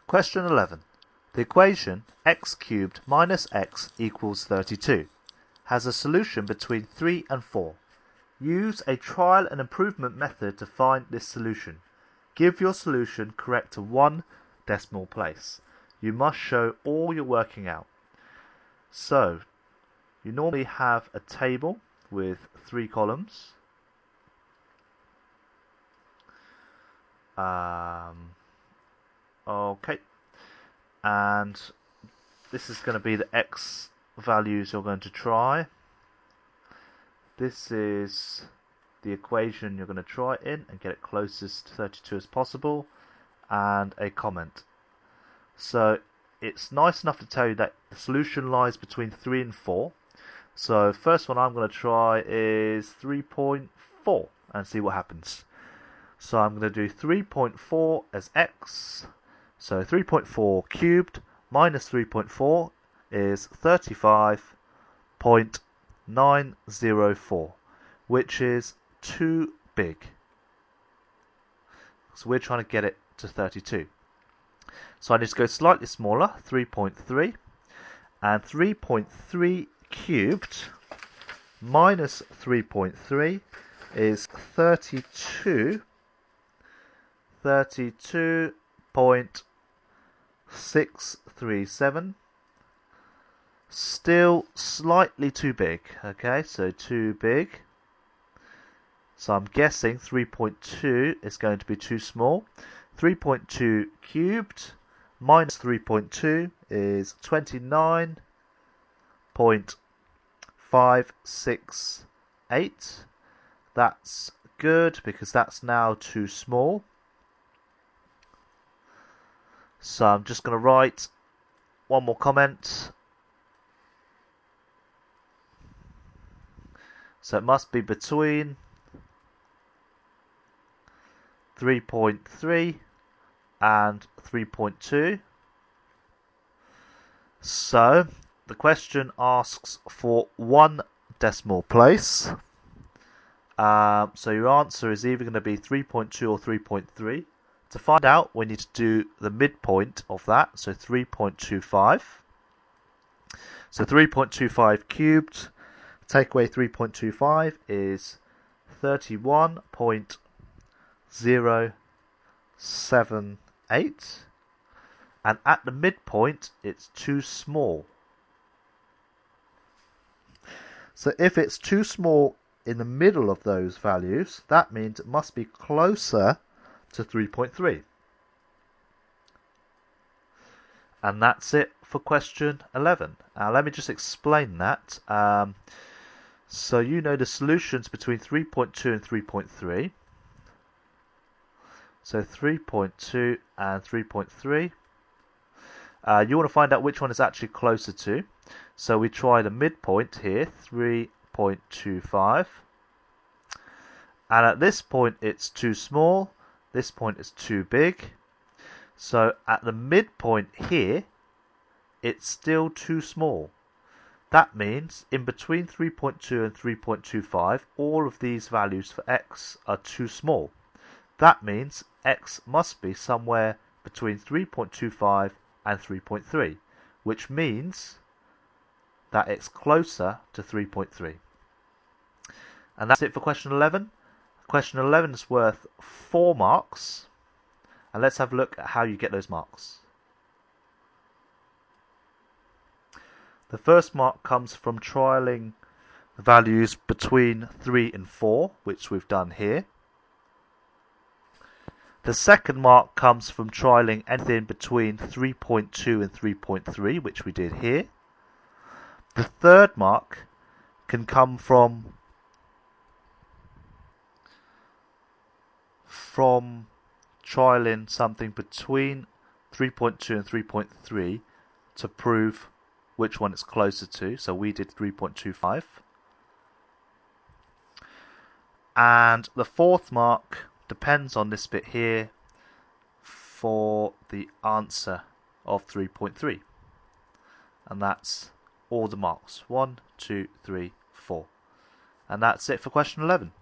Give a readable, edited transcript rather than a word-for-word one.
Question 11. The equation x cubed minus x equals 32 has a solution between 3 and 4. Use a trial and improvement method to find this solution. Give your solution correct to one decimal place. You must show all you're working out. So, you normally have a table with 3 columns. Okay, and this is going to be the x values you're going to try. This is the equation you're going to try it in and get it closest to 32 as possible, and a comment. So it's nice enough to tell you that the solution lies between 3 and 4. So first one I'm going to try is 3.4 and see what happens. So I'm going to do 3.4 as x. So 3.4 cubed minus 3.4 is 35.904, which is too big. So we're trying to get it to 32. So I need to go slightly smaller, 3.3. And 3.3 cubed minus 3.3 is 32.637. Still slightly too big. Okay, so too big. So I'm guessing 3.2 is going to be too small. 3.2 cubed minus 3.2 is 29.568. That's good because that's now too small. So I'm just going to write one more comment. So it must be between 3.3 and 3.2. So the question asks for one decimal place. So your answer is either going to be 3.2 or 3.3. To find out, we need to do the midpoint of that, so 3.25. So 3.25 cubed, take away 3.25 is 31.078. And at the midpoint, it's too small. So if it's too small in the middle of those values, that means it must be closer to 3.3. And that's it for question 11. Now let me just explain that. So you know the solutions between 3.2 and 3.3. So 3.2 and 3.3. You want to find out which one is actually closer to. So we try the midpoint here, 3.25. And at this point it's too small. This point is too big. So at the midpoint here, it's still too small. That means in between 3.2 and 3.25, all of these values for x are too small. That means x must be somewhere between 3.25 and 3.3, which means that it's closer to 3.3. And that's it for question 11. Question 11 is worth 4 marks. And let's have a look at how you get those marks. The first mark comes from trialling the values between 3 and 4, which we've done here. The second mark comes from trialling anything between 3.2 and 3.3, which we did here. The third mark can come from trialing something between 3.2 and 3.3 to prove which one it's closer to. So we did 3.25. And the fourth mark depends on this bit here for the answer of 3.3. And that's all the marks. 1, 2, 3, 4. And that's it for question 11.